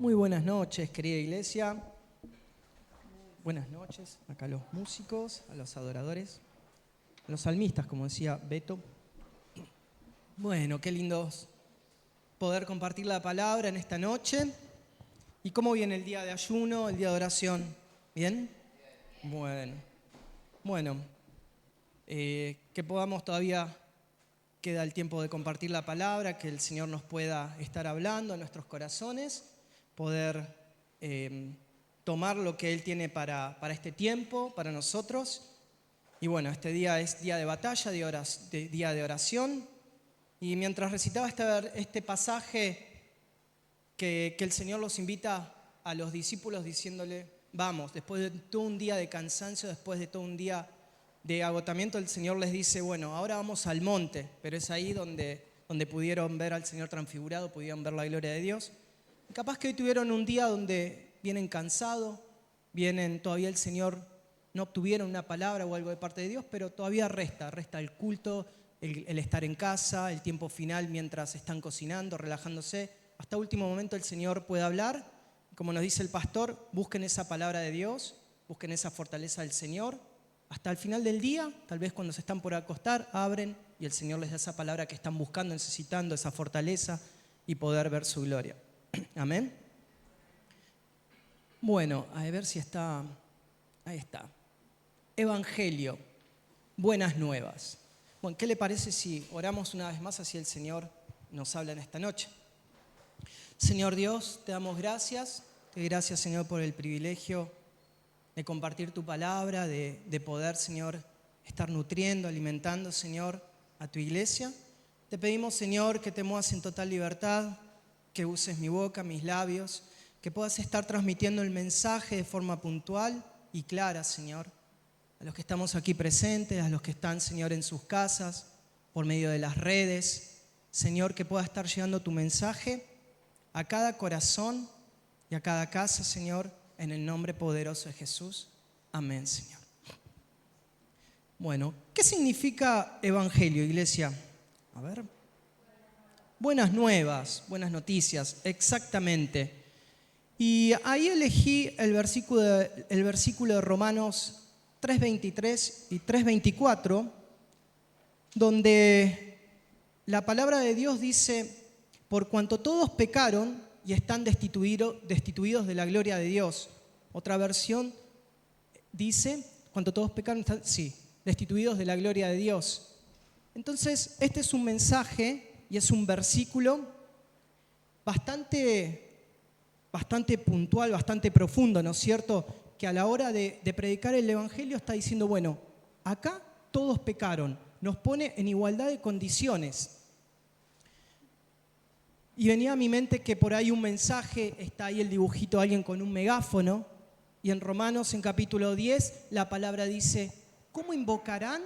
Muy buenas noches, querida iglesia. Buenas noches acá a los músicos, a los adoradores, a los salmistas, como decía Beto. Bueno, qué lindo poder compartir la palabra en esta noche. ¿Y cómo viene el día de ayuno, el día de oración? ¿Bien? Bueno, que podamos todavía, queda el tiempo de compartir la palabra, que el Señor nos pueda estar hablando en nuestros corazones, poder tomar lo que Él tiene para este tiempo, para nosotros. Y bueno, este día es día de batalla, día de oración. Y mientras recitaba este pasaje que el Señor los invita a los discípulos diciéndole, vamos, después de todo un día de cansancio, después de todo un día de agotamiento, el Señor les dice, bueno, ahora vamos al monte, pero es ahí donde pudieron ver al Señor transfigurado, pudieron ver la gloria de Dios. Y capaz que hoy tuvieron un día donde vienen cansados, todavía el Señor no obtuvieron una palabra o algo de parte de Dios, pero todavía resta el culto, el estar en casa, el tiempo final mientras están cocinando, relajándose. Hasta último momento el Señor puede hablar. Como nos dice el pastor, busquen esa palabra de Dios, busquen esa fortaleza del Señor. Hasta el final del día, tal vez cuando se están por acostar, abren y el Señor les da esa palabra que están buscando, necesitando, esa fortaleza y poder ver su gloria. Amén. Bueno, a ver si está. Ahí está. Evangelio, buenas nuevas. Bueno, ¿qué le parece si oramos una vez más así el Señor nos habla en esta noche? Señor Dios, te damos gracias. Te doy gracias, Señor, por el privilegio de compartir tu palabra, de poder, Señor, estar nutriendo, alimentando, Señor, a tu iglesia. Te pedimos, Señor, que te muevas en total libertad, que uses mi boca, mis labios, que puedas estar transmitiendo el mensaje de forma puntual y clara, Señor, a los que estamos aquí presentes, a los que están, Señor, en sus casas, por medio de las redes. Señor, que pueda estar llegando tu mensaje a cada corazón y a cada casa, Señor, en el nombre poderoso de Jesús. Amén, Señor. Bueno, ¿qué significa evangelio, iglesia? A ver. Buenas nuevas, buenas noticias, exactamente. Y ahí elegí el versículo de Romanos 3:23 y 3:24, donde la palabra de Dios dice, por cuanto todos pecaron y están destituidos de la gloria de Dios. Otra versión dice, cuanto todos pecaron, destituidos de la gloria de Dios. Entonces, este es un mensaje y es un versículo bastante puntual, bastante profundo, ¿no es cierto? Que a la hora de predicar el Evangelio está diciendo, bueno, acá todos pecaron, nos pone en igualdad de condiciones. Y venía a mi mente que por ahí un mensaje, está ahí el dibujito de alguien con un megáfono, y en Romanos, en capítulo 10, la palabra dice, ¿cómo invocarán?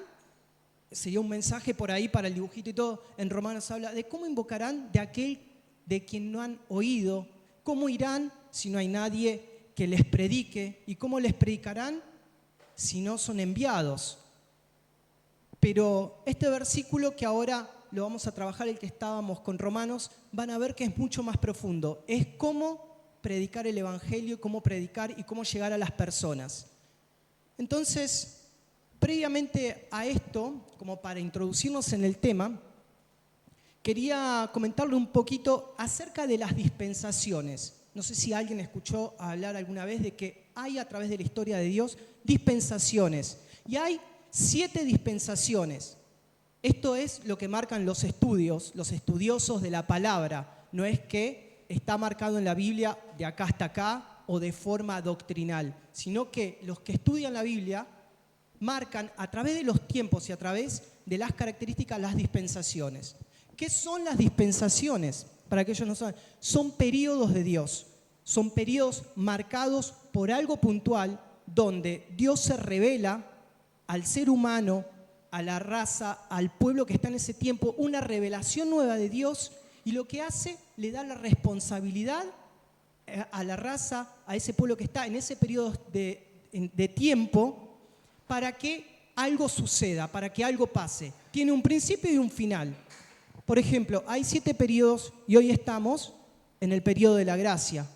Sería un mensaje por ahí para el dibujito y todo. En Romanos habla de cómo invocarán de aquel de quien no han oído, cómo irán si no hay nadie que les predique, y cómo les predicarán si no son enviados. Pero este versículo que ahora lo vamos a trabajar, el que estábamos con Romanos, van a ver que es mucho más profundo. Es cómo predicar el Evangelio, cómo predicar y cómo llegar a las personas. Entonces, previamente a esto, como para introducirnos en el tema, quería comentarle un poquito acerca de las dispensaciones. No sé si alguien escuchó hablar alguna vez de que hay a través de la historia de Dios dispensaciones. Y hay 7 dispensaciones. Esto es lo que marcan los estudiosos de la palabra. No es que está marcado en la Biblia de acá hasta acá o de forma doctrinal, sino que los que estudian la Biblia marcan a través de los tiempos y a través de las características las dispensaciones. ¿Qué son las dispensaciones? Para que ellos no saben, son periodos de Dios, son periodos marcados por algo puntual donde Dios se revela al ser humano, a la raza, al pueblo que está en ese tiempo, una revelación nueva de Dios, y lo que hace, le da la responsabilidad a la raza, a ese pueblo que está en ese periodo de tiempo, para que algo suceda, para que algo pase. Tiene un principio y un final. Por ejemplo, hay 7 periodos y hoy estamos en el periodo de la gracia.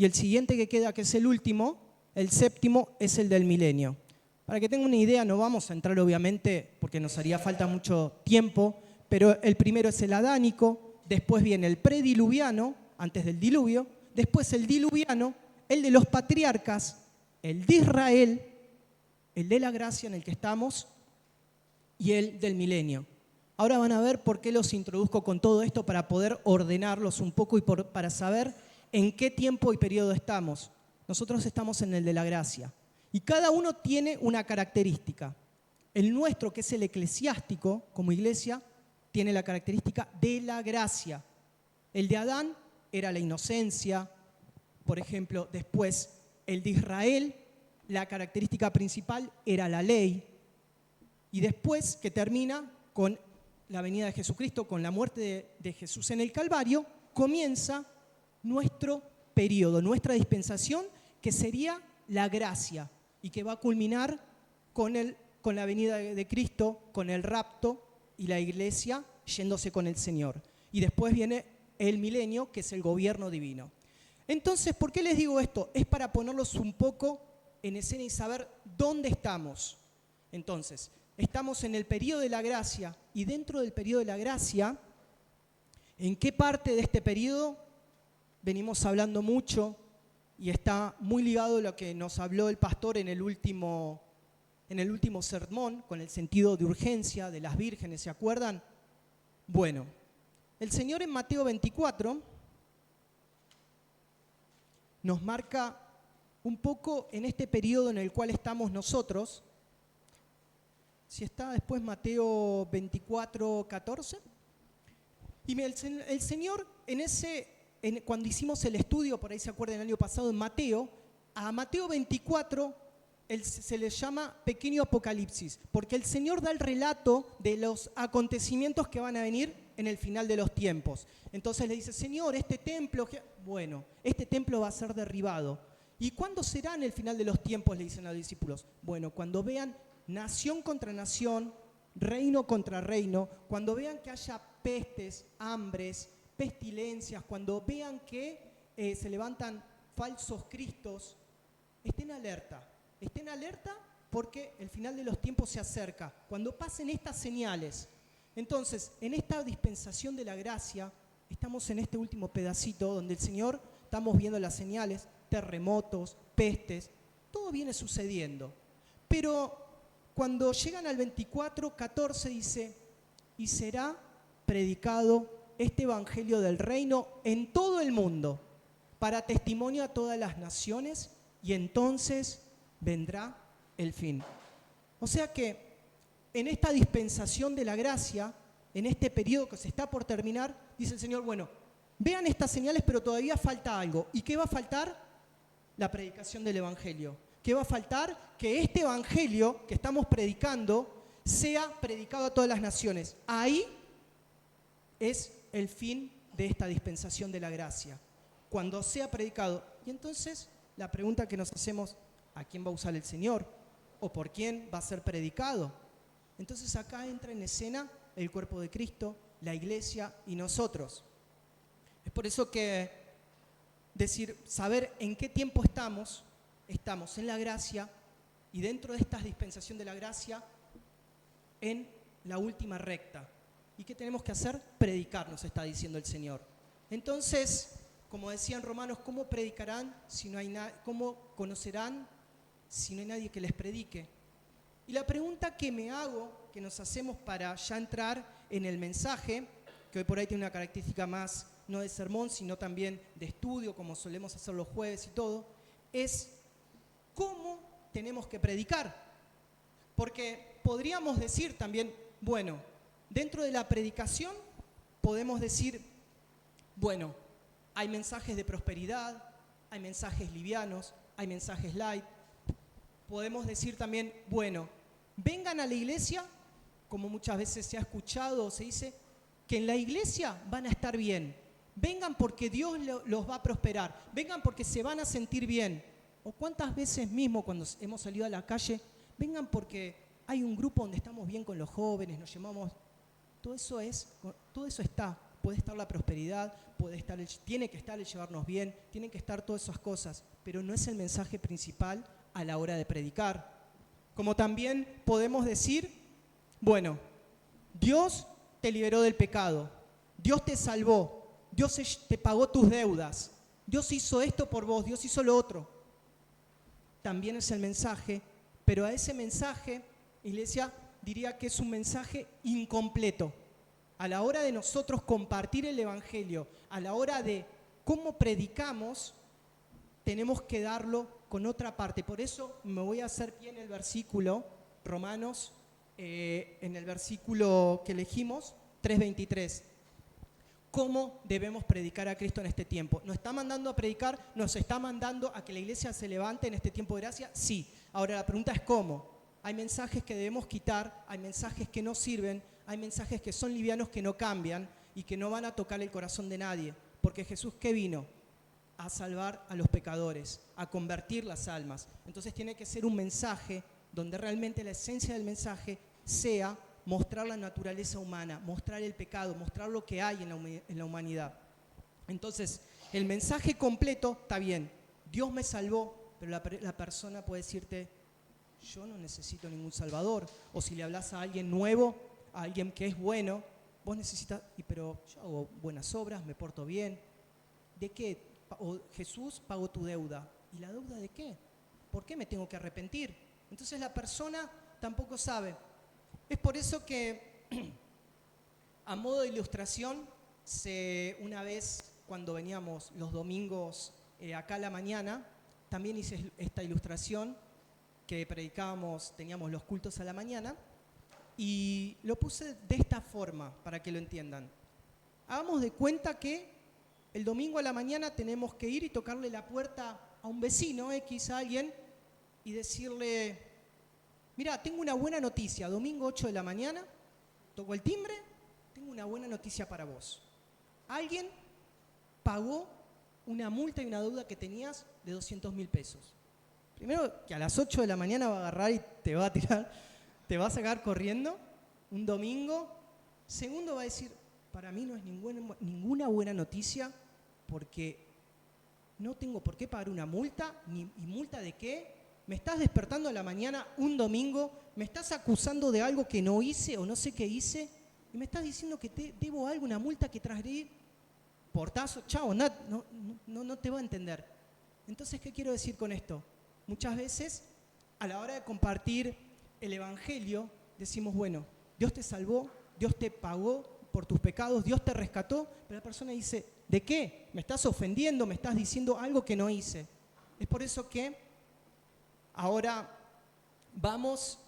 y el siguiente que queda, que es el último, el séptimo, es el del milenio. Para que tengan una idea, no vamos a entrar obviamente porque nos haría falta mucho tiempo, pero el primero es el adánico, después viene el prediluviano, antes del diluvio, después el diluviano, el de los patriarcas, el de Israel, el de la gracia en el que estamos y el del milenio. Ahora van a ver por qué los introduzco con todo esto para poder ordenarlos un poco y para saber en qué tiempo y periodo estamos. Nosotros estamos en el de la gracia y cada uno tiene una característica. El nuestro, que es el eclesiástico, como iglesia, tiene la característica de la gracia. El de Adán era la inocencia, por ejemplo. Después, el de Israel, la característica principal era la ley. Y después, que termina con la venida de Jesucristo, con la muerte de Jesús en el Calvario, comienza nuestro periodo, nuestra dispensación, que sería la gracia y que va a culminar con la venida de Cristo, con el rapto y la iglesia yéndose con el Señor. Y después viene el milenio, que es el gobierno divino. Entonces, ¿por qué les digo esto? Es para ponerlos un poco en escena y saber dónde estamos. Entonces, estamos en el periodo de la gracia y dentro del periodo de la gracia, ¿en qué parte de este periodo venimos hablando mucho? Y está muy ligado a lo que nos habló el pastor en el último sermón, con el sentido de urgencia de las vírgenes, ¿se acuerdan? Bueno, el Señor en Mateo 24 nos marca un poco en este periodo en el cual estamos nosotros. Si está después Mateo 24, 14. Y el Señor cuando hicimos el estudio, por ahí se acuerdan el año pasado, en Mateo, a Mateo 24 se le llama pequeño apocalipsis, porque el Señor da el relato de los acontecimientos que van a venir en el final de los tiempos. Entonces le dice, Señor, este templo va a ser derribado. ¿Y cuándo será en el final de los tiempos? Le dicen a los discípulos. Bueno, cuando vean nación contra nación, reino contra reino, cuando vean que haya pestes, hambres, pestilencias, cuando vean que se levantan falsos cristos, estén alerta porque el final de los tiempos se acerca. Cuando pasen estas señales, entonces, en esta dispensación de la gracia, estamos en este último pedacito donde el Señor, estamos viendo las señales, terremotos, pestes, todo viene sucediendo. Pero cuando llegan al 24:14 dice, y será predicado este evangelio del reino en todo el mundo, para testimonio a todas las naciones, y entonces vendrá el fin. O sea que en esta dispensación de la gracia, en este periodo que se está por terminar, dice el Señor, bueno, vean estas señales, pero todavía falta algo. ¿Y qué va a faltar? La predicación del evangelio. ¿Qué va a faltar? Que este evangelio que estamos predicando sea predicado a todas las naciones. Ahí es el fin de esta dispensación de la gracia. Cuando sea predicado. Y entonces la pregunta que nos hacemos, ¿a quién va a usar el Señor? ¿O por quién va a ser predicado? Entonces acá entra en escena el cuerpo de Cristo, la iglesia y nosotros. Es por eso que saber en qué tiempo estamos en la gracia y dentro de esta dispensación de la gracia en la última recta. ¿Y qué tenemos que hacer? Predicar, nos está diciendo el Señor. Entonces, como decían Romanos, ¿cómo predicarán cómo conocerán si no hay nadie que les predique? Y la pregunta que me hago, que nos hacemos para ya entrar en el mensaje, que hoy por ahí tiene una característica más, no de sermón, sino también de estudio, como solemos hacer los jueves y todo, es ¿cómo tenemos que predicar? Porque podríamos decir también, bueno, dentro de la predicación podemos decir, bueno, hay mensajes de prosperidad, hay mensajes livianos, hay mensajes light. Podemos decir también, bueno, vengan a la iglesia, como muchas veces se ha escuchado o se dice, que en la iglesia van a estar bien. Vengan porque Dios los va a prosperar. Vengan porque se van a sentir bien. O cuántas veces mismo cuando hemos salido a la calle, vengan porque hay un grupo donde estamos bien con los jóvenes, nos llamamos. Todo eso está. puede estar la prosperidad, tiene que estar el llevarnos bien, tienen que estar todas esas cosas, pero no es el mensaje principal a la hora de predicar. Como también podemos decir, bueno, Dios te liberó del pecado, Dios te salvó, Dios te pagó tus deudas, Dios hizo esto por vos, Dios hizo lo otro. También es el mensaje, pero a ese mensaje, iglesia, diría que es un mensaje incompleto. A la hora de nosotros compartir el Evangelio, a la hora de cómo predicamos, tenemos que darlo con otra parte. Por eso me voy a hacer pie en el versículo, Romanos, en el versículo que elegimos, 3:23. ¿Cómo debemos predicar a Cristo en este tiempo? ¿Nos está mandando a predicar? ¿Nos está mandando a que la iglesia se levante en este tiempo de gracia? Sí. Ahora la pregunta es ¿cómo? Hay mensajes que debemos quitar, hay mensajes que no sirven, hay mensajes que son livianos, que no cambian y que no van a tocar el corazón de nadie. Porque Jesús, ¿qué vino? A salvar a los pecadores, a convertir las almas. Entonces tiene que ser un mensaje donde realmente la esencia del mensaje sea mostrar la naturaleza humana, mostrar el pecado, mostrar lo que hay en la humanidad. Entonces, el mensaje completo está bien. Dios me salvó, pero la persona puede decirte, yo no necesito ningún salvador. O si le hablas a alguien nuevo, a alguien que es bueno, vos necesitas, pero yo hago buenas obras, me porto bien. ¿De qué? O Jesús pagó tu deuda. ¿Y la deuda de qué? ¿Por qué me tengo que arrepentir? Entonces la persona tampoco sabe. Es por eso que, a modo de ilustración, una vez cuando veníamos los domingos acá a la mañana, también hice esta ilustración que predicábamos, teníamos los cultos a la mañana, y lo puse de esta forma para que lo entiendan. Hagamos de cuenta que el domingo a la mañana tenemos que ir y tocarle la puerta a un vecino X, a alguien, y decirle, mira, tengo una buena noticia, domingo 8 de la mañana, toco el timbre, tengo una buena noticia para vos. Alguien pagó una multa y una deuda que tenías de 200.000 pesos. Primero, que a las 8 de la mañana va a agarrar y te va a tirar, te va a sacar corriendo, un domingo. Segundo, va a decir, para mí no es ninguna buena noticia porque no tengo por qué pagar una multa, ¿y multa de qué? Me estás despertando a la mañana un domingo, me estás acusando de algo que no hice o no sé qué hice, y me estás diciendo que te debo algo, una multa que transgredí. Portazo, chao, no te va a entender. Entonces, ¿qué quiero decir con esto? Muchas veces, a la hora de compartir el Evangelio, decimos, bueno, Dios te salvó, Dios te pagó por tus pecados, Dios te rescató, pero la persona dice, ¿de qué? Me estás ofendiendo, me estás diciendo algo que no hice. Es por eso que ahora vamos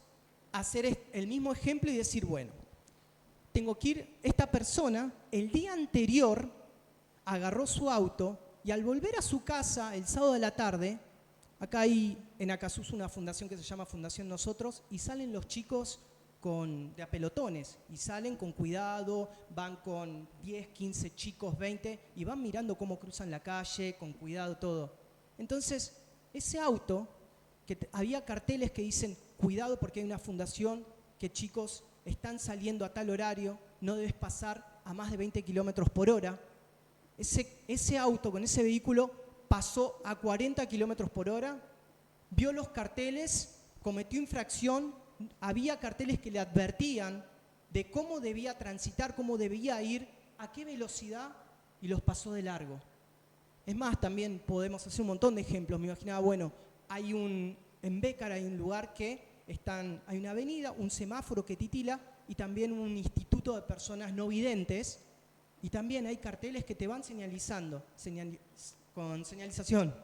a hacer el mismo ejemplo y decir, bueno, tengo que ir, esta persona el día anterior agarró su auto y al volver a su casa el sábado de la tarde, acá hay en Acasús una fundación que se llama Fundación Nosotros, y salen los chicos de a pelotones, y salen con cuidado, van con 10, 15 chicos, 20, y van mirando cómo cruzan la calle, con cuidado, todo. Entonces, ese auto, había carteles que dicen, cuidado porque hay una fundación que chicos están saliendo a tal horario, no debes pasar a más de 20 kilómetros por hora. Ese auto con ese vehículo pasó a 40 kilómetros por hora, vio los carteles, cometió infracción, había carteles que le advertían de cómo debía transitar, cómo debía ir, a qué velocidad, y los pasó de largo. Es más, también podemos hacer un montón de ejemplos. Me imaginaba, bueno, en Bécar hay un lugar que hay una avenida, un semáforo que titila y también un instituto de personas no videntes, y también hay carteles que te van señalizando, con señalización.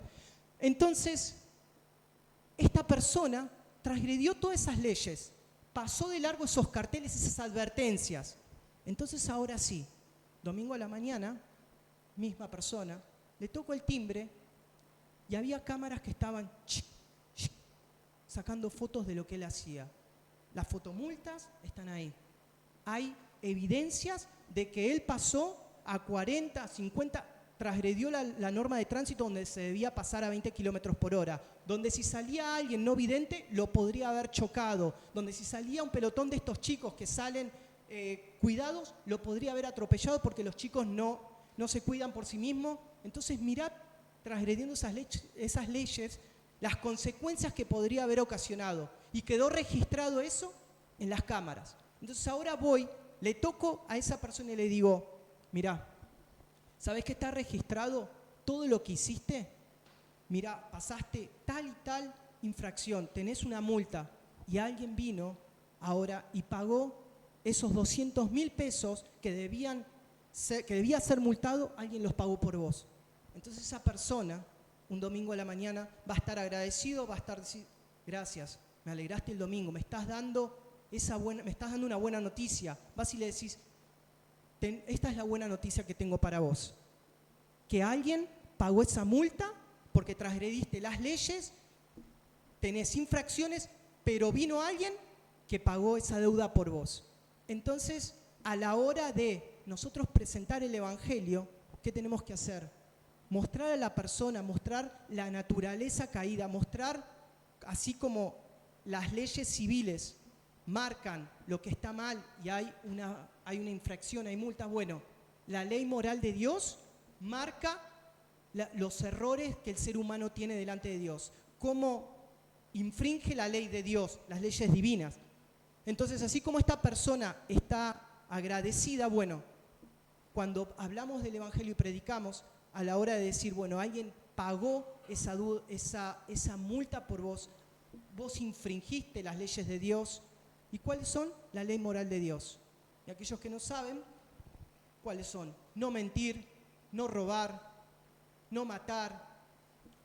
Entonces, esta persona transgredió todas esas leyes, pasó de largo esos carteles, esas advertencias. Entonces ahora sí, domingo a la mañana, misma persona, le tocó el timbre y había cámaras que estaban sacando fotos de lo que él hacía. Las fotomultas están ahí. Hay evidencias de que él pasó a 40, 50, transgredió la norma de tránsito donde se debía pasar a 20 kilómetros por hora, donde si salía alguien no vidente lo podría haber chocado, donde si salía un pelotón de estos chicos que salen cuidados, lo podría haber atropellado porque los chicos no se cuidan por sí mismos. Entonces mirá, transgrediendo esas leyes, las consecuencias que podría haber ocasionado. Y quedó registrado eso en las cámaras. Entonces ahora voy, le toco a esa persona y le digo, mirá, ¿sabés que está registrado todo lo que hiciste? Mirá, pasaste tal y tal infracción, tenés una multa. Y alguien vino ahora y pagó esos 200.000 pesos que debía ser multado, alguien los pagó por vos. Entonces esa persona, un domingo a la mañana, va a estar agradecido, va a estar diciendo, gracias, me alegraste el domingo, me estás dando una buena noticia. Vas y le decís, esta es la buena noticia que tengo para vos. Que alguien pagó esa multa porque transgrediste las leyes, tenés infracciones, pero vino alguien que pagó esa deuda por vos. Entonces, a la hora de nosotros presentar el Evangelio, ¿qué tenemos que hacer? Mostrar a la persona, mostrar la naturaleza caída, mostrar, así como las leyes civiles marcan lo que está mal y hay una infracción, hay multas, bueno, la ley moral de Dios marca los errores que el ser humano tiene delante de Dios, cómo infringe la ley de Dios, las leyes divinas. Entonces, así como esta persona está agradecida, bueno, cuando hablamos del Evangelio y predicamos, a la hora de decir, bueno, alguien pagó esa multa por vos, vos infringiste las leyes de Dios. ¿Y cuáles son? La ley moral de Dios. Y aquellos que no saben, ¿cuáles son? No mentir, no robar, no matar,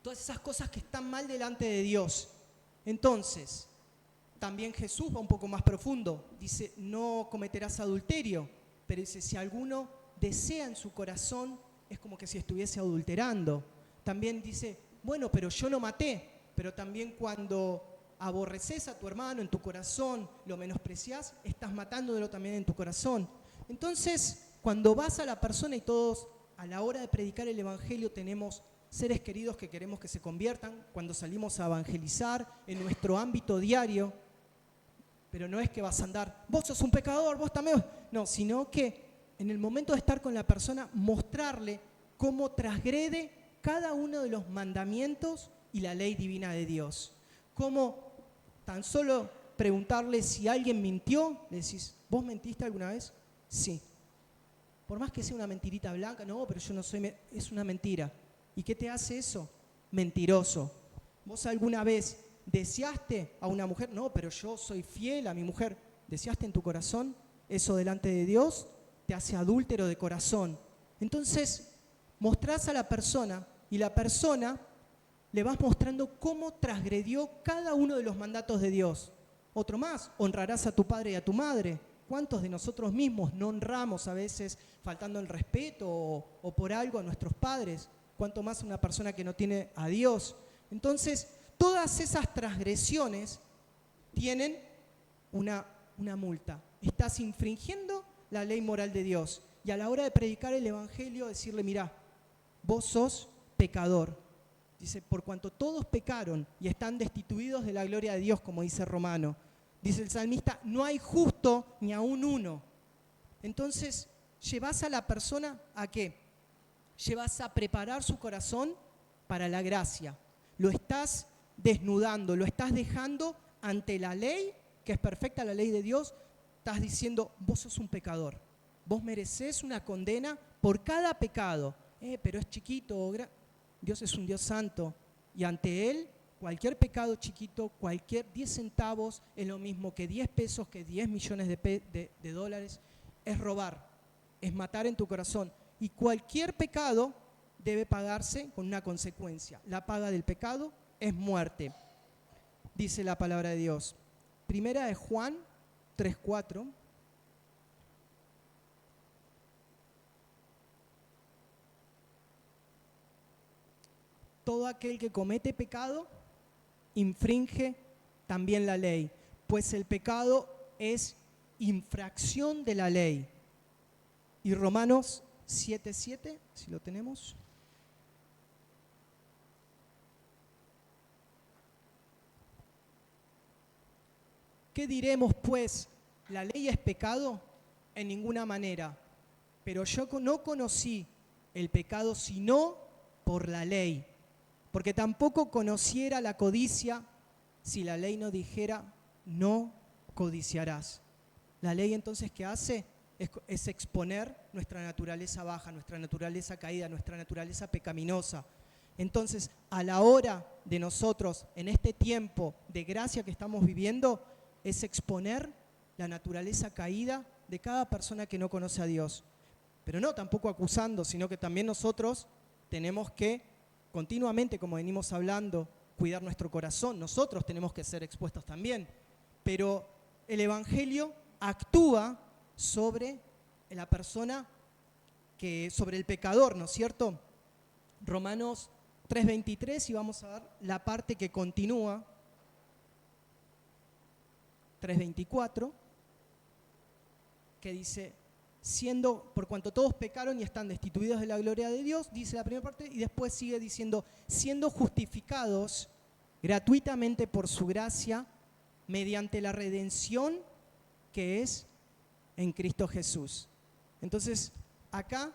todas esas cosas que están mal delante de Dios. Entonces, también Jesús va un poco más profundo. Dice, no cometerás adulterio, pero dice, si alguno desea en su corazón, es como que si estuviese adulterando. También dice, bueno, pero yo no maté, pero también cuando aborreces a tu hermano en tu corazón, lo menospreciás, estás matándolo también en tu corazón. Entonces, cuando vas a la persona y todos, a la hora de predicar el Evangelio, tenemos seres queridos que queremos que se conviertan, cuando salimos a evangelizar en nuestro ámbito diario, pero no es que vas a andar, vos sos un pecador, vos también, no, sino que en el momento de estar con la persona, mostrarle cómo transgrede cada uno de los mandamientos y la ley divina de Dios. Cómo tan solo preguntarle si alguien mintió, le decís, ¿vos mentiste alguna vez? Sí. Por más que sea una mentirita blanca, no, pero yo no soy, es una mentira. ¿Y qué te hace eso? Mentiroso. ¿Vos alguna vez deseaste a una mujer? No, pero yo soy fiel a mi mujer. ¿Deseaste en tu corazón? Eso delante de Dios te hace adúltero de corazón. Entonces, mostrás a la persona y la persona le vas mostrando cómo transgredió cada uno de los mandatos de Dios. Otro más, honrarás a tu padre y a tu madre. ¿Cuántos de nosotros mismos no honramos a veces faltando el respeto o por algo a nuestros padres? ¿Cuánto más una persona que no tiene a Dios? Entonces, todas esas transgresiones tienen una multa. Estás infringiendo la ley moral de Dios. Y a la hora de predicar el Evangelio, decirle, mirá, vos sos pecador. Dice, por cuanto todos pecaron y están destituidos de la gloria de Dios, como dice Romano. Dice el salmista, no hay justo ni aún uno. Entonces, llevas a la persona ¿a qué? Llevas a preparar su corazón para la gracia. Lo estás desnudando, lo estás dejando ante la ley, que es perfecta, la ley de Dios. Estás diciendo, vos sos un pecador. Vos merecés una condena por cada pecado. Pero es chiquito o grande. Dios es un Dios santo y ante Él cualquier pecado chiquito, cualquier 10 centavos es lo mismo que 10 pesos, que 10 millones de dólares, es robar, es matar en tu corazón. Y cualquier pecado debe pagarse con una consecuencia. La paga del pecado es muerte, dice la palabra de Dios. Primera de Juan 3:4. Todo aquel que comete pecado infringe también la ley, pues el pecado es infracción de la ley. Y Romanos 7:7, si lo tenemos. ¿Qué diremos pues? ¿La ley es pecado? en ninguna manera. Pero yo no conocí el pecado sino por la ley, porque tampoco conociera la codicia si la ley no dijera, no codiciarás. La ley entonces, ¿qué hace? Es exponer nuestra naturaleza baja, nuestra naturaleza caída, nuestra naturaleza pecaminosa. Entonces, a la hora de nosotros, en este tiempo de gracia que estamos viviendo, es exponer la naturaleza caída de cada persona que no conoce a Dios. Pero no tampoco acusando, sino que también nosotros tenemos que continuamente, como venimos hablando, cuidar nuestro corazón. Nosotros tenemos que ser expuestos también. Pero el Evangelio actúa sobre la persona, sobre el pecador, ¿no es cierto? Romanos 3:23, y vamos a ver la parte que continúa, 3:24, que dice, por cuanto todos pecaron y están destituidos de la gloria de Dios, dice la primera parte, y después sigue diciendo, siendo justificados gratuitamente por su gracia, mediante la redención que es en Cristo Jesús. Entonces, acá,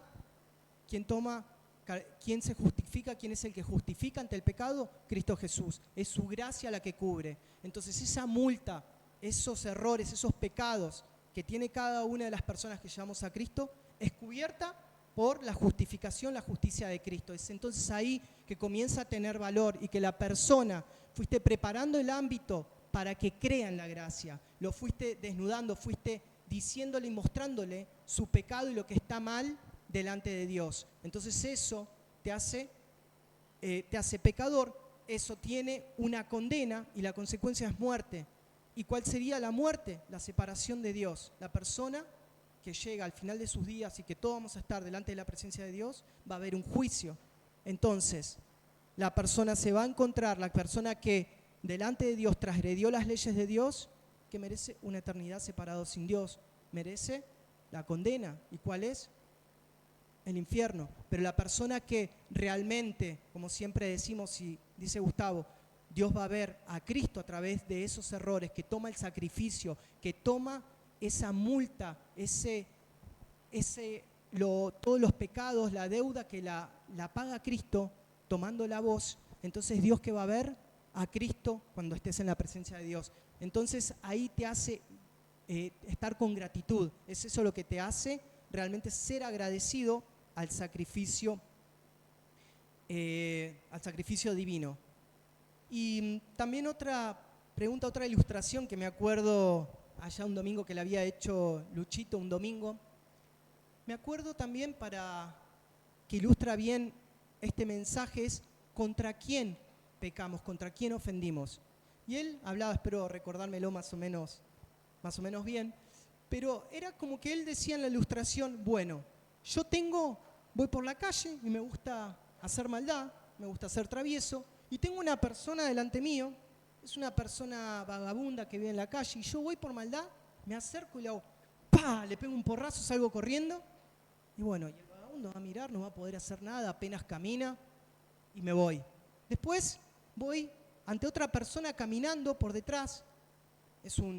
¿quién se justifica? ¿Quién es el que justifica ante el pecado? Cristo Jesús. Es su gracia la que cubre. Entonces, esa multa, esos errores, esos pecados que tiene cada una de las personas que llevamos a Cristo, es cubierta por la justificación, la justicia de Cristo. Es entonces ahí que comienza a tener valor y que la persona, fuiste preparando el ámbito para que crea en la gracia, lo fuiste desnudando, fuiste diciéndole y mostrándole su pecado y lo que está mal delante de Dios. Entonces eso te hace pecador, eso tiene una condena y la consecuencia es muerte. ¿Y cuál sería la muerte? La separación de Dios. La persona que llega al final de sus días y que todos vamos a estar delante de la presencia de Dios, va a haber un juicio. Entonces, la persona se va a encontrar, la persona que delante de Dios transgredió las leyes de Dios, que merece una eternidad separado sin Dios, merece la condena. ¿Y cuál es? El infierno. Pero la persona que realmente, como siempre decimos y dice Gustavo, Dios va a ver a Cristo a través de esos errores, que toma el sacrificio, que toma esa multa, todos los pecados, la deuda que la paga Cristo, tomando la voz. Entonces Dios que va a ver a Cristo cuando estés en la presencia de Dios. Entonces ahí te hace estar con gratitud. Es eso lo que te hace realmente ser agradecido al sacrificio divino. Y también otra pregunta, otra ilustración que me acuerdo allá un domingo que le había hecho Luchito, un domingo. Me acuerdo también, para que ilustra bien este mensaje, es contra quién pecamos, contra quién ofendimos. Y él hablaba, espero recordármelo más o menos bien, pero era como que él decía en la ilustración, bueno, voy por la calle y me gusta hacer maldad, me gusta ser travieso, y tengo una persona delante mío, es una persona vagabunda que vive en la calle, y yo voy por maldad, me acerco y le hago, ¡pah!, le pego un porrazo, salgo corriendo, y bueno, y el vagabundo va a mirar, no va a poder hacer nada, apenas camina, y me voy. Después voy ante otra persona caminando por detrás,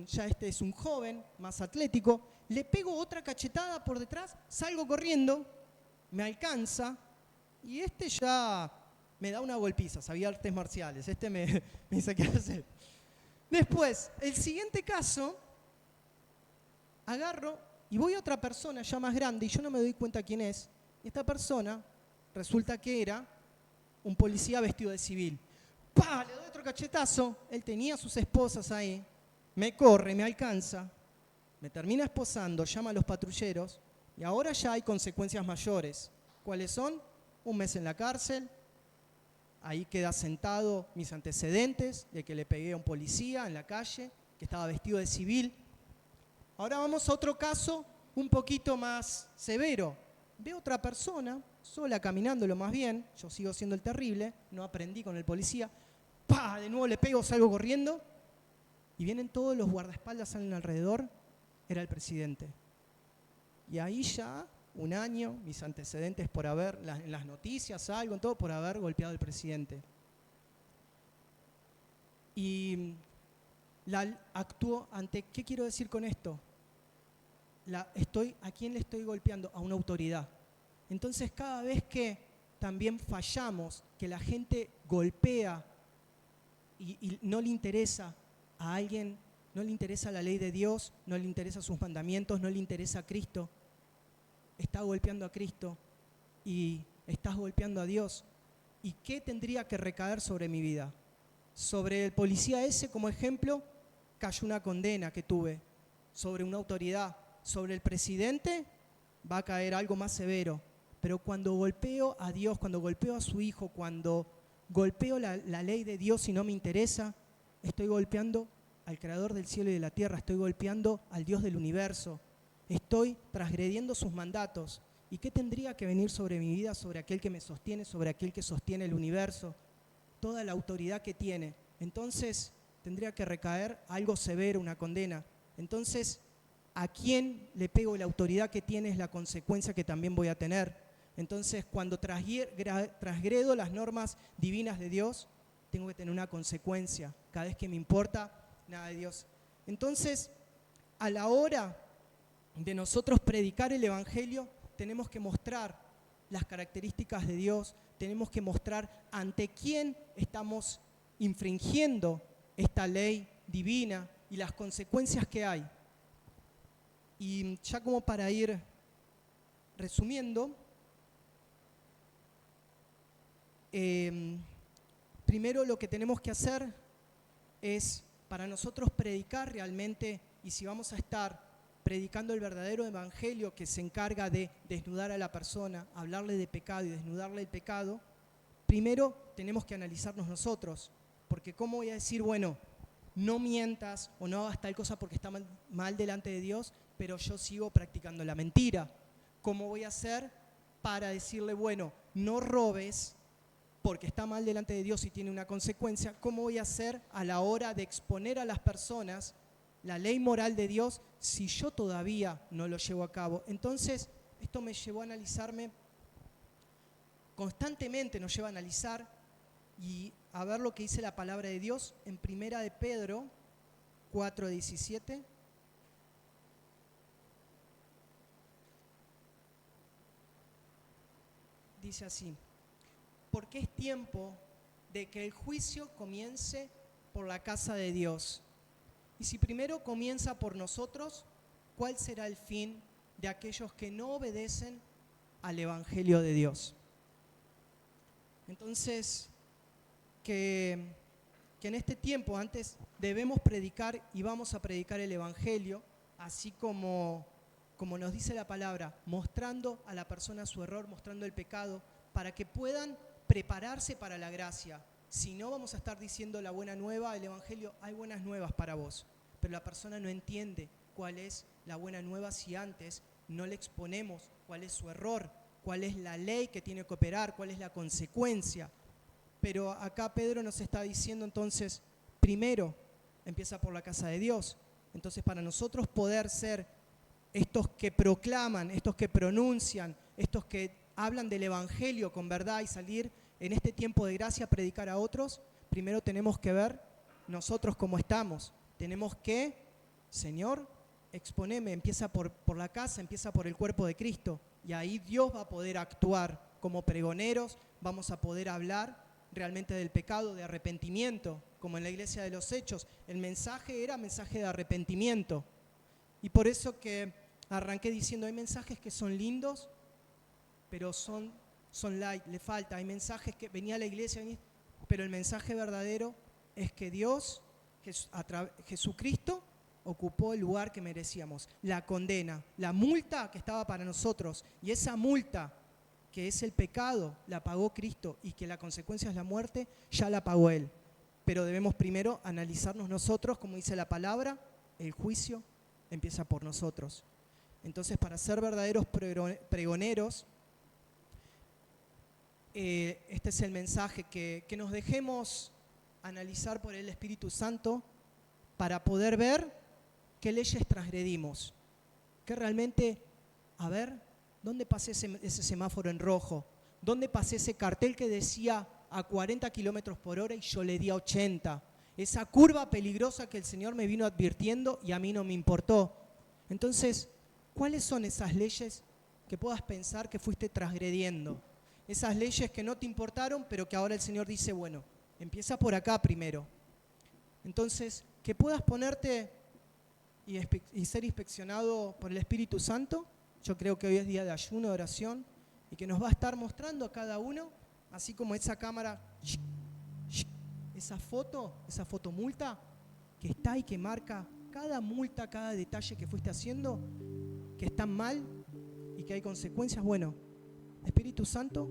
ya este es un joven, más atlético, le pego otra cachetada por detrás, salgo corriendo, me alcanza, y este ya me da una golpiza, sabía artes marciales, me dice qué hacer. Después, el siguiente caso, agarro y voy a otra persona ya más grande y yo no me doy cuenta quién es. Y esta persona resulta que era un policía vestido de civil. ¡Pah!, le doy otro cachetazo, él tenía a sus esposas ahí, me corre, me alcanza, me termina esposando, llama a los patrulleros y ahora ya hay consecuencias mayores. ¿Cuáles son? 1 mes en la cárcel. Ahí queda sentado mis antecedentes de que le pegué a un policía en la calle, que estaba vestido de civil. Ahora vamos a otro caso un poquito más severo. Veo otra persona, sola, caminándolo más bien, yo sigo siendo el terrible, no aprendí con el policía. ¡Pah!, de nuevo le pego, salgo corriendo, y vienen todos los guardaespaldas, salen alrededor, era el presidente. Y ahí ya 1 año, mis antecedentes por haber, en las noticias, algo, en todo, por haber golpeado al presidente. Y actuó ante, ¿qué quiero decir con esto? ¿A quién le estoy golpeando? A una autoridad. Entonces cada vez que también fallamos, que la gente golpea y no le interesa a alguien, no le interesa la ley de Dios, no le interesa sus mandamientos, no le interesa a Cristo, está golpeando a Cristo y estás golpeando a Dios. ¿Y qué tendría que recaer sobre mi vida? Sobre el policía ese, como ejemplo, cayó una condena que tuve. Sobre una autoridad, sobre el presidente, va a caer algo más severo. Pero cuando golpeo a Dios, cuando golpeo a su Hijo, cuando golpeo la ley de Dios y no me interesa, estoy golpeando al Creador del cielo y de la tierra, estoy golpeando al Dios del universo, estoy transgrediendo sus mandatos. ¿Y qué tendría que venir sobre mi vida, sobre aquel que me sostiene, sobre aquel que sostiene el universo? Toda la autoridad que tiene. Entonces tendría que recaer algo severo, una condena. Entonces, ¿a quién le pego la autoridad que tiene? Es la consecuencia que también voy a tener. Entonces, cuando transgredo las normas divinas de Dios, tengo que tener una consecuencia. Cada vez que me importa nada de Dios. Entonces, a la hora de nosotros predicar el Evangelio, tenemos que mostrar las características de Dios, tenemos que mostrar ante quién estamos infringiendo esta ley divina y las consecuencias que hay. Y ya como para ir resumiendo, primero lo que tenemos que hacer es, para nosotros predicar realmente, y si vamos a estar predicando el verdadero evangelio que se encarga de desnudar a la persona, hablarle de pecado y desnudarle el pecado, primero tenemos que analizarnos nosotros, porque ¿cómo voy a decir, bueno, no mientas o no hagas tal cosa porque está mal delante de Dios, pero yo sigo practicando la mentira? ¿Cómo voy a hacer para decirle, bueno, no robes porque está mal delante de Dios y tiene una consecuencia? ¿Cómo voy a hacer a la hora de exponer a las personas la ley moral de Dios si yo todavía no lo llevo a cabo? Entonces, esto me llevó a analizarme constantemente, nos lleva a analizar y a ver lo que dice la palabra de Dios en Primera de Pedro 4:17. Dice así: porque es tiempo de que el juicio comience por la casa de Dios. Y si primero comienza por nosotros, ¿cuál será el fin de aquellos que no obedecen al Evangelio de Dios? Entonces, que en este tiempo antes debemos predicar y vamos a predicar el Evangelio, así como nos dice la palabra, mostrando a la persona su error, mostrando el pecado, para que puedan prepararse para la gracia. Si no, vamos a estar diciendo la buena nueva, el Evangelio, hay buenas nuevas para vos, pero la persona no entiende cuál es la buena nueva si antes no le exponemos cuál es su error, cuál es la ley que tiene que operar, cuál es la consecuencia. Pero acá Pedro nos está diciendo entonces, primero empieza por la casa de Dios. Entonces, para nosotros poder ser estos que proclaman, estos que pronuncian, estos que hablan del Evangelio con verdad y salir en este tiempo de gracia a predicar a otros, primero tenemos que ver nosotros cómo estamos. Tenemos que, Señor, exponeme, empieza por la casa, empieza por el cuerpo de Cristo. Y ahí Dios va a poder actuar como pregoneros, vamos a poder hablar realmente del pecado, de arrepentimiento, como en la iglesia de los Hechos. El mensaje era mensaje de arrepentimiento. Y por eso que arranqué diciendo, hay mensajes que son lindos, pero son light, le falta. Hay mensajes que venía a la iglesia, pero el mensaje verdadero es que Dios, Jesucristo, ocupó el lugar que merecíamos, la condena, la multa que estaba para nosotros. Y esa multa, que es el pecado, la pagó Cristo, y que la consecuencia es la muerte, ya la pagó Él. Pero debemos primero analizarnos nosotros, como dice la palabra, el juicio empieza por nosotros. Entonces, para ser verdaderos pregoneros, este es el mensaje, que nos dejemos analizar por el Espíritu Santo para poder ver qué leyes transgredimos, que realmente, a ver, ¿dónde pasé ese semáforo en rojo? ¿Dónde pasé ese cartel que decía a 40 kilómetros por hora y yo le di a 80? Esa curva peligrosa que el Señor me vino advirtiendo y a mí no me importó. Entonces, ¿Cuáles son esas leyes que puedas pensar que fuiste transgrediendo? Esas leyes que no te importaron, pero que ahora el Señor dice, bueno, empieza por acá primero. Entonces, que puedas ponerte y ser inspeccionado por el Espíritu Santo. Yo creo que hoy es día de ayuno, de oración, y que nos va a estar mostrando a cada uno, así como esa cámara, esa foto multa, que está y que marca cada multa, cada detalle que fuiste haciendo, que están mal y que hay consecuencias. Bueno, Espíritu Santo,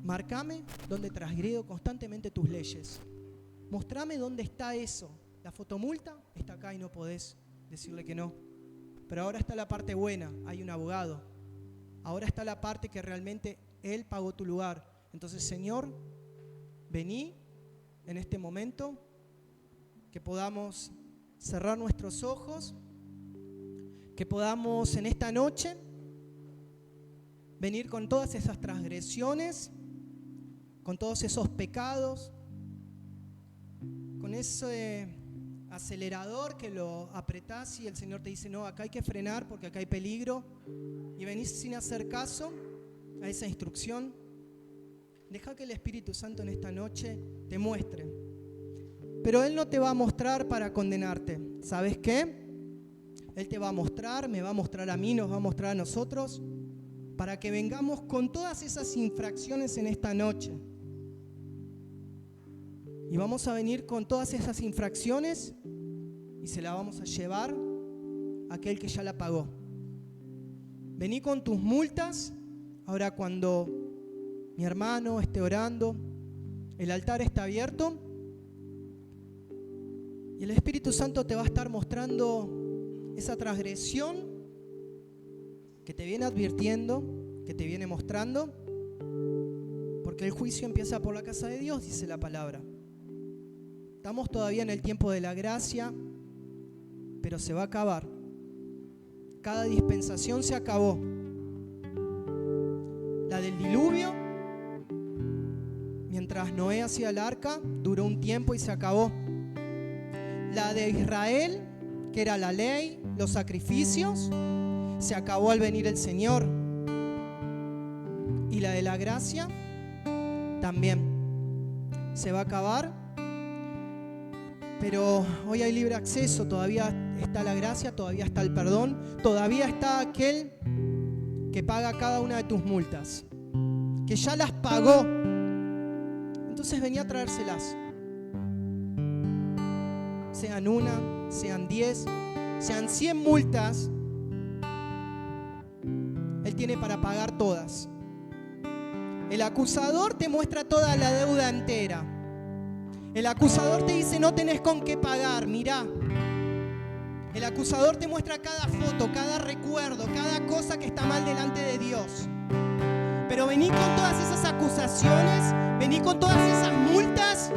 marcame donde transgredo constantemente tus leyes. Mostrame dónde está eso. La fotomulta está acá y no podés decirle que no. Pero ahora está la parte buena, hay un abogado. Ahora está la parte que realmente Él pagó tu lugar. Entonces, Señor, vení en este momento, que podamos cerrar nuestros ojos, que podamos en esta noche venir con todas esas transgresiones, con todos esos pecados, con ese acelerador que lo apretás y el Señor te dice, no, acá hay que frenar porque acá hay peligro, y venís sin hacer caso a esa instrucción. Deja que el Espíritu Santo en esta noche te muestre. Pero Él no te va a mostrar para condenarte. ¿Sabes qué? Él te va a mostrar, me va a mostrar a mí, nos va a mostrar a nosotros, para que vengamos con todas esas infracciones en esta noche. Y vamos a venir con todas esas infracciones y se la vamos a llevar a aquel que ya la pagó. Vení con tus multas. Ahora, cuando mi hermano esté orando, el altar está abierto y el Espíritu Santo te va a estar mostrando esa transgresión que te viene advirtiendo, que te viene mostrando, porque el juicio empieza por la casa de Dios, dice la palabra. Estamos todavía en el tiempo de la gracia, pero se va a acabar. Cada dispensación se acabó. La del diluvio, mientras Noé hacía el arca, duró un tiempo y se acabó. La de Israel, que era la ley, los sacrificios, se acabó al venir el Señor. Y la de la gracia también se va a acabar. Pero hoy hay libre acceso, todavía está la gracia, todavía está el perdón, todavía está aquel que paga cada una de tus multas, que ya las pagó. Entonces vení a traérselas. Sean 1, sean 10, sean 100 multas, Él tiene para pagar todas. El acusador te muestra toda la deuda entera. El acusador te dice, no tenés con qué pagar, mirá. El acusador te muestra cada foto, cada recuerdo, cada cosa que está mal delante de Dios. Pero vení con todas esas acusaciones, vení con todas esas multas.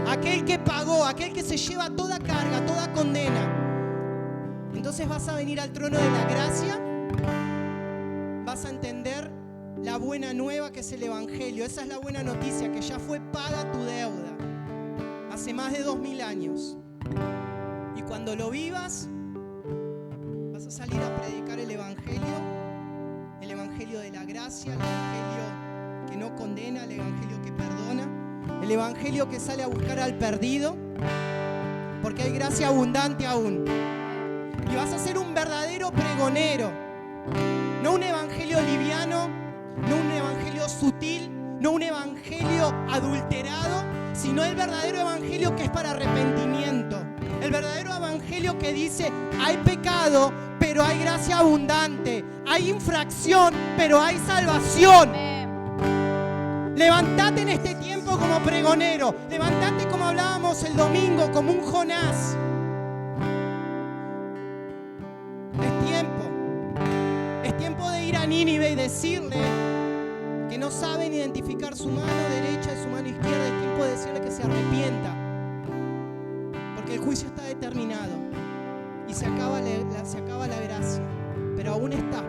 Aquel que pagó, aquel que se lleva toda carga, toda condena. Entonces vas a venir al trono de la gracia, vas a entender la buena nueva que es el Evangelio. Esa es la buena noticia, que ya fue paga tu deuda hace más de 2000 años. Y cuando lo vivas, vas a salir a predicar el Evangelio de la gracia, el Evangelio que no condena, el Evangelio que perdona, el Evangelio que sale a buscar al perdido, porque hay gracia abundante aún. Y vas a ser un verdadero pregonero, no un evangelio liviano, no un evangelio sutil, no un evangelio adulterado, sino el verdadero evangelio que es para arrepentimiento. El verdadero evangelio que dice, hay pecado, pero hay gracia abundante. Hay infracción, pero hay salvación. Levantate en este tiempo como pregonero. Levantate como hablábamos el domingo, como un Jonás. Es tiempo de ir a Nínive y decirle que no saben identificar su mano derecha y su mano izquierda. Es tiempo de decirle que se arrepienta, porque el juicio está determinado y se acaba la gracia, pero aún está.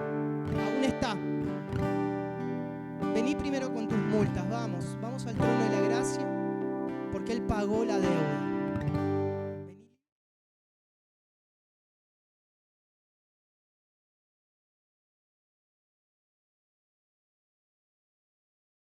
Vení primero con tus multas, vamos al trono de la gracia, porque Él pagó la deuda.